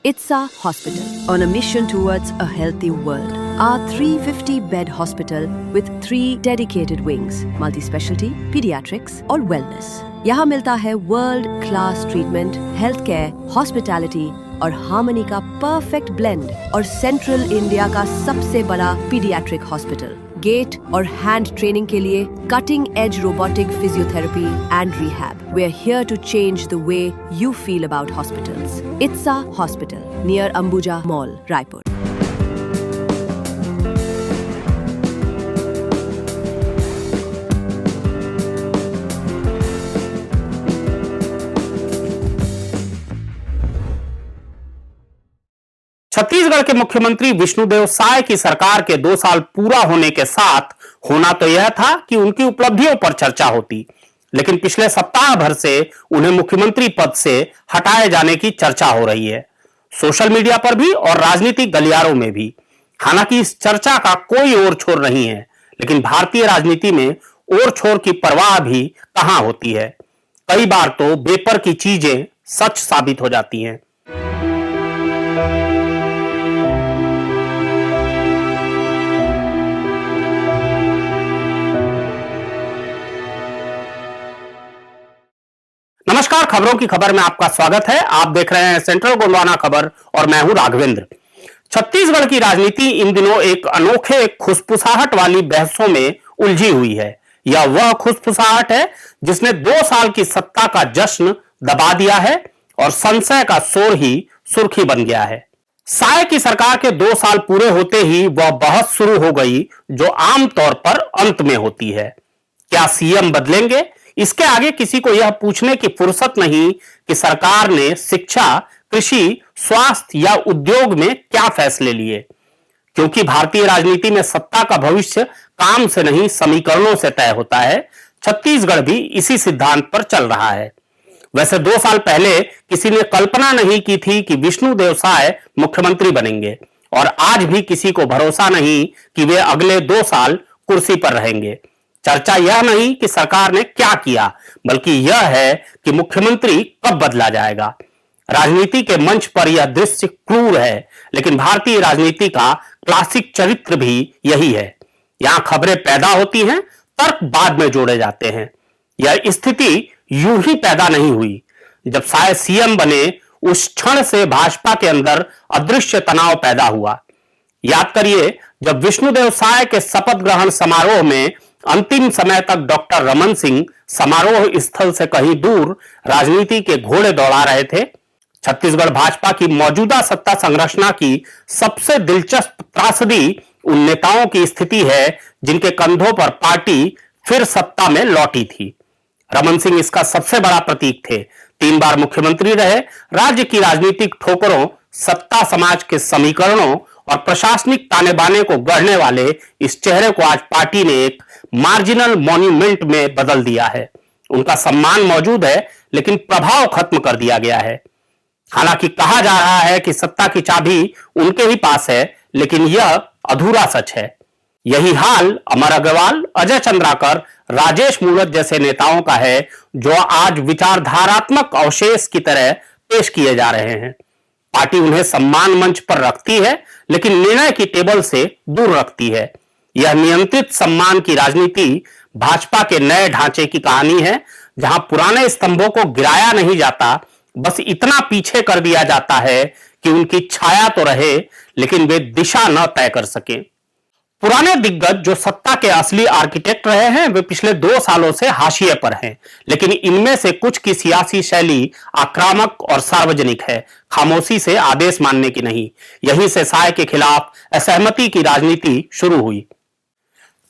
ITSA Hospital, on a mission towards a healthy world. Our 350-bed hospital with 3 dedicated wings, multi-specialty, pediatrics और wellness. यहाँ मिलता है world class treatment, health care, hospitality और harmony का perfect blend और central India का सबसे बड़ा पीडियाट्रिक हॉस्पिटल. गेट और हैंड ट्रेनिंग के लिए cutting edge robotic physiotherapy and rehab. We are here to change the way you feel about hospitals. ITSA Hospital near Ambuja Mall, Raipur. Chhattisgarh के मुख्यमंत्री विष्णुदेव साय की सरकार के 2 साल पूरा होने के साथ होना तो यह था कि उनकी उपलब्धियों पर चर्चा होती, लेकिन पिछले सप्ताह भर से उन्हें मुख्यमंत्री पद से हटाए जाने की चर्चा हो रही है, सोशल मीडिया पर भी और राजनीतिक गलियारों में भी. हालांकि इस चर्चा का कोई ओर छोर नहीं है, लेकिन भारतीय राजनीति में ओर छोर की परवाह भी कहां होती है. कई बार तो बेपर की चीजें सच साबित हो जाती हैं. नमस्कार, खबरों की खबर में आपका स्वागत है. आप देख रहे हैं सेंट्रल गोंडवाना खबर और मैं हूं राघवेंद्र. छत्तीसगढ़ की राजनीति इन दिनों एक अनोखे खुसफुसाहट वाली बहसों में उलझी हुई है. यह वह खुसफुसाहट है जिसने 2 साल की सत्ता का जश्न दबा दिया है और संशय का शोर ही सुर्खी बन गया है. साय की सरकार के 2 साल पूरे होते ही वह बहस शुरू हो गई जो आमतौर पर अंत में होती है. क्या सीएम बदलेंगे? इसके आगे किसी को यह पूछने की फुर्सत नहीं कि सरकार ने शिक्षा, कृषि, स्वास्थ्य या उद्योग में क्या फैसले लिए, क्योंकि भारतीय राजनीति में सत्ता का भविष्य काम से नहीं समीकरणों से तय होता है. छत्तीसगढ़ भी इसी सिद्धांत पर चल रहा है. वैसे 2 साल पहले किसी ने कल्पना नहीं की थी कि विष्णुदेव साय मुख्यमंत्री बनेंगे और आज भी किसी को भरोसा नहीं कि वे अगले 2 साल कुर्सी पर रहेंगे. चर्चा यह नहीं कि सरकार ने क्या किया, बल्कि यह है कि मुख्यमंत्री कब बदला जाएगा. राजनीति के मंच पर यह दृश्य क्रूर है, लेकिन भारतीय राजनीति का क्लासिक चरित्र भी यही है. यहां खबरें पैदा होती हैं, तर्क बाद में जोड़े जाते हैं. यह स्थिति यूं ही पैदा नहीं हुई. जब साय सीएम बने उस क्षण से भाजपा के अंदर अदृश्य तनाव पैदा हुआ. याद करिए, जब विष्णुदेव साय के शपथ ग्रहण समारोह में अंतिम समय तक डॉक्टर रमन सिंह समारोह स्थल से कहीं दूर राजनीति के घोड़े दौड़ा रहे थे. छत्तीसगढ़ भाजपा की मौजूदा सत्ता संरचना की सबसे दिलचस्प त्रासदी उन नेताओं की स्थिति है जिनके कंधों पर पार्टी फिर सत्ता में लौटी थी. रमन सिंह इसका सबसे बड़ा प्रतीक थे. 3 बार मुख्यमंत्री रहे. राज्य की राजनीतिक ठोकरों, सत्ता समाज के समीकरणों और प्रशासनिक ताने बाने को गढ़ने वाले इस चेहरे को आज पार्टी ने एक मार्जिनल मॉन्यूमेंट में बदल दिया है. उनका सम्मान मौजूद है, लेकिन प्रभाव खत्म कर दिया गया है. हालांकि कहा जा रहा है कि सत्ता की चाबी उनके ही पास है, लेकिन यह अधूरा सच है. यही हाल अमर अग्रवाल, अजय चंद्राकर, राजेश मूणत जैसे नेताओं का है, जो आज विचारधारात्मक अवशेष की तरह पेश किए जा रहे हैं. पार्टी उन्हें सम्मान मंच पर रखती है, लेकिन निर्णय की टेबल से दूर रखती है. यह नियंत्रित सम्मान की राजनीति भाजपा के नए ढांचे की कहानी है, जहां पुराने स्तंभों को गिराया नहीं जाता, बस इतना पीछे कर दिया जाता है कि उनकी छाया तो रहे, लेकिन वे दिशा न तय कर सके. पुराने दिग्गज जो सत्ता के असली आर्किटेक्ट रहे हैं, वे पिछले 2 सालों से हाशिए पर हैं, लेकिन इनमें से कुछ की सियासी शैली आक्रामक और सार्वजनिक है, खामोशी से आदेश मानने की नहीं. यहीं से साय के खिलाफ असहमति की राजनीति शुरू हुई.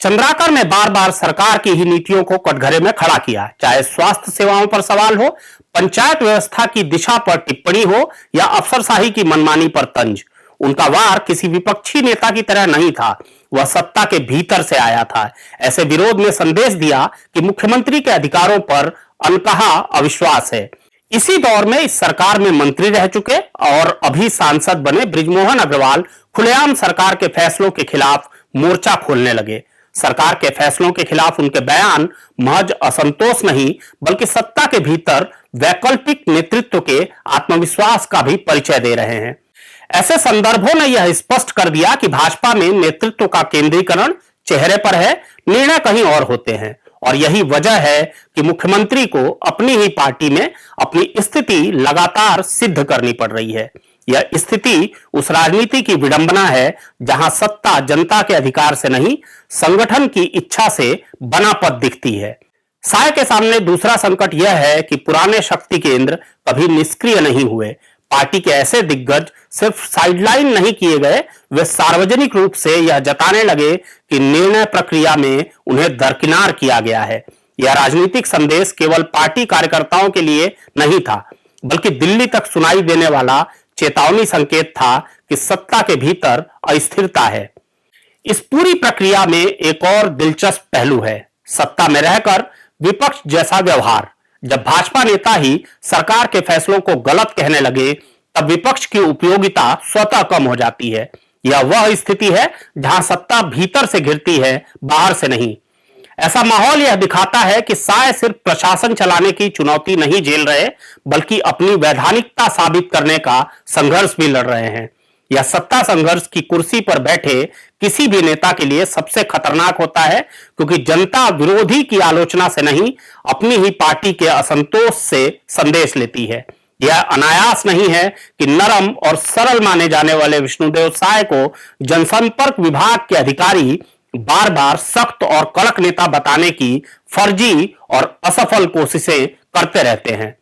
चंद्राकर ने बार बार सरकार की ही नीतियों को कटघरे में खड़ा किया, चाहे स्वास्थ्य सेवाओं पर सवाल हो, पंचायत व्यवस्था की दिशा पर टिप्पणी हो या अफसरशाही की मनमानी पर तंज. उनका वार किसी विपक्षी नेता की तरह नहीं था, वह सत्ता के भीतर से आया था. ऐसे विरोध में संदेश दिया कि मुख्यमंत्री के अधिकारों पर अनकहा अविश्वास है. इसी दौर में इस सरकार में मंत्री रह चुके और अभी सांसद बने बृजमोहन अग्रवाल खुलेआम सरकार के फैसलों के खिलाफ मोर्चा खोलने लगे. सरकार के फैसलों के खिलाफ उनके बयान महज असंतोष नहीं, बल्कि सत्ता के भीतर वैकल्पिक नेतृत्व के आत्मविश्वास का भी परिचय दे रहे हैं। ऐसे संदर्भों ने यह स्पष्ट कर दिया कि भाजपा में नेतृत्व का केंद्रीकरण चेहरे पर है, निर्णय कहीं और होते हैं। और यही वजह है कि मुख्यमंत्री को अपनी ही पार्टी में अपनी स्थिति लगातार सिद्ध करनी पड़ रही है। यह स्थिति उस राजनीति की विडंबना है जहां सत्ता जनता के अधिकार से नहीं, संगठन की इच्छा से बना पद दिखती है। साय के सामने दूसरा संकट यह है कि पुराने शक्ति केंद्र कभी निष्क्रिय नहीं हुए। पार्टी के ऐसे दिग्गज सिर्फ साइडलाइन नहीं किए गए, वे सार्वजनिक रूप से यह जताने लगे कि निर्णय प्रक्रिया में उन्हें दरकिनार किया गया है। यह राजनीतिक संदेश केवल पार्टी कार्यकर्ताओं के लिए नहीं था, बल्कि दिल्ली तक सुनाई देने वाला चेतावनी संकेत था कि सत्ता के भीतर अस्थिरता है। इस पूरी प्रक्रिया में एक और दिलचस्प पहलू है, सत्ता में रहकर विपक्ष जैसा व्यवहार। जब भाजपा नेता ही सरकार के फैसलों को गलत कहने लगे, तब विपक्ष की उपयोगिता स्वतः कम हो जाती है। यह वह स्थिति है जहां सत्ता भीतर से घिरती है, बाहर से नहीं। ऐसा माहौल यह दिखाता है कि साय सिर्फ प्रशासन चलाने की चुनौती नहीं झेल रहे, बल्कि अपनी वैधानिकता साबित करने का संघर्ष भी लड़ रहे हैं। यह सत्ता संघर्ष की कुर्सी पर बैठे किसी भी नेता के लिए सबसे खतरनाक होता है, क्योंकि जनता विरोधी की आलोचना से नहीं, अपनी ही पार्टी के असंतोष से संदेश लेती है। यह अनायास नहीं है कि नरम और सरल माने जाने वाले विष्णुदेव साय को जनसंपर्क विभाग के अधिकारी बार बार सख्त और कड़क नेता बताने की फर्जी और असफल कोशिशें करते रहते हैं।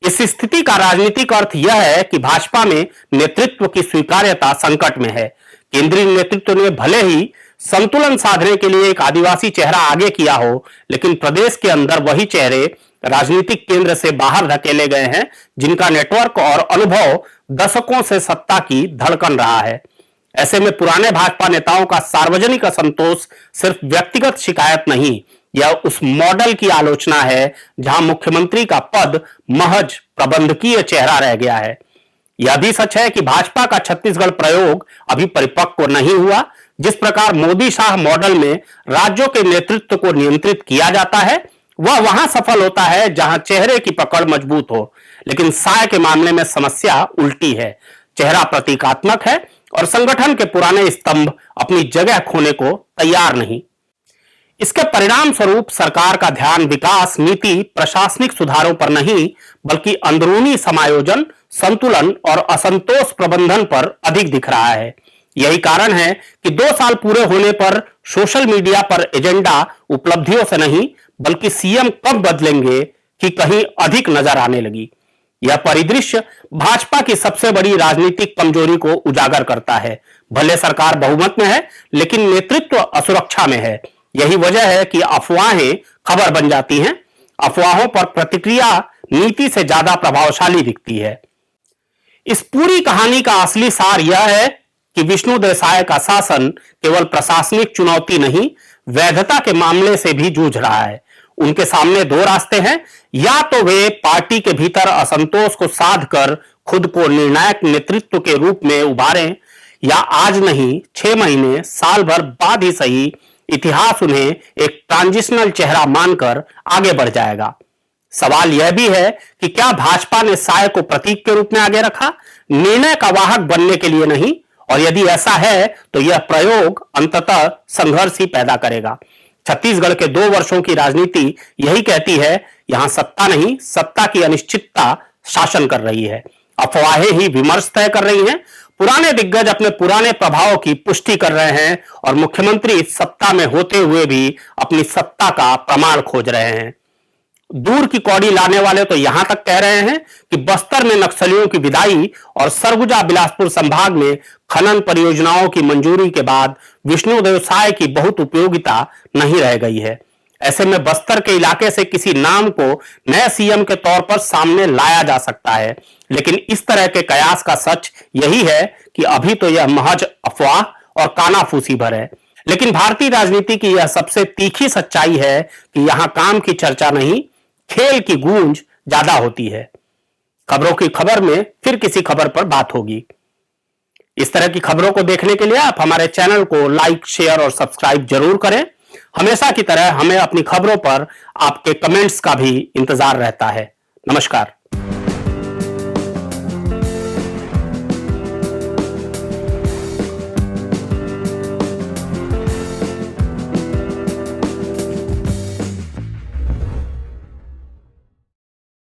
इस स्थिति का राजनीतिक अर्थ यह है कि भाजपा में नेतृत्व की स्वीकार्यता संकट में है। केंद्रीय नेतृत्व ने भले ही संतुलन साधने के लिए एक आदिवासी चेहरा आगे किया हो, लेकिन प्रदेश के अंदर वही चेहरे राजनीतिक केंद्र से बाहर धकेले गए हैं, जिनका नेटवर्क और अनुभव दशकों से सत्ता की धड़कन रहा है। ऐसे में पुराने भाजपा नेताओं का सार्वजनिक असंतोष सिर्फ व्यक्तिगत शिकायत नहीं, यह उस मॉडल की आलोचना है जहां मुख्यमंत्री का पद महज प्रबंधकीय चेहरा रह गया है। यह भी सच है कि भाजपा का छत्तीसगढ़ प्रयोग अभी परिपक्व नहीं हुआ। जिस प्रकार मोदी शाह मॉडल में राज्यों के नेतृत्व को नियंत्रित किया जाता है, वह वहां सफल होता है जहां चेहरे की पकड़ मजबूत हो। लेकिन साय के मामले में समस्या उल्टी है। चेहरा प्रतीकात्मक है और संगठन के पुराने स्तंभ अपनी जगह खोने को तैयार नहीं। इसके परिणाम स्वरूप सरकार का ध्यान विकास, नीति, प्रशासनिक सुधारों पर नहीं, बल्कि अंदरूनी समायोजन, संतुलन और असंतोष प्रबंधन पर अधिक दिख रहा है। यही कारण है कि 2 साल पूरे होने पर सोशल मीडिया पर एजेंडा उपलब्धियों से नहीं, बल्कि सीएम कब बदलेंगे कि कहीं अधिक नजर आने लगी। यह परिदृश्य भाजपा की सबसे बड़ी राजनीतिक कमजोरी को उजागर करता है। भले सरकार बहुमत में है, लेकिन नेतृत्व असुरक्षा में है। यही वजह है कि अफवाहें खबर बन जाती हैं। अफवाहों पर प्रतिक्रिया नीति से ज्यादा प्रभावशाली दिखती है। इस पूरी कहानी का असली सार यह है कि विष्णुदेव साय का शासन केवल प्रशासनिक चुनौती नहीं, वैधता के मामले से भी जूझ रहा है। उनके सामने 2 रास्ते हैं, या तो वे पार्टी के भीतर असंतोष को साध कर खुद को निर्णायक नेतृत्व के रूप में उभारें, या आज नहीं 6 महीने, साल भर बाद ही सही, इतिहास उन्हें एक ट्रांजिशनल चेहरा मानकर आगे बढ़ जाएगा। सवाल यह भी है कि क्या भाजपा ने साय को प्रतीक के रूप में आगे रखा, निर्णय का वाहक बनने के लिए नहीं? और यदि ऐसा है तो यह प्रयोग अंततः संघर्ष ही पैदा करेगा। छत्तीसगढ़ के 2 वर्षों की राजनीति यही कहती है, यहां सत्ता नहीं, सत्ता की अनिश्चितता शासन कर रही है। अफवाहें ही विमर्श तय कर रही हैं। पुराने दिग्गज अपने पुराने प्रभाव की पुष्टि कर रहे हैं और मुख्यमंत्री सत्ता में होते हुए भी अपनी सत्ता का प्रमाण खोज रहे हैं। दूर की कौड़ी लाने वाले तो यहां तक कह रहे हैं कि बस्तर में नक्सलियों की विदाई और सरगुजा बिलासपुर संभाग में खनन परियोजनाओं की मंजूरी के बाद विष्णुदेव साय की बहुत उपयोगिता नहीं रह गई है। ऐसे में बस्तर के इलाके से किसी नाम को नए सीएम के तौर पर सामने लाया जा सकता है, लेकिन इस तरह के कयास का सच यही है कि अभी तो यह महज अफवाह और कानाफूसी भर है। लेकिन भारतीय राजनीति की यह सबसे तीखी सच्चाई है कि यहां काम की चर्चा नहीं, खेल की गूंज ज्यादा होती है। खबरों की खबर में फिर किसी खबर पर बात होगी। इस तरह की खबरों को देखने के लिए आप हमारे चैनल को लाइक, शेयर और सब्सक्राइब जरूर करें। हमेशा की तरह हमें अपनी खबरों पर आपके कमेंट्स का भी इंतजार रहता है। नमस्कार।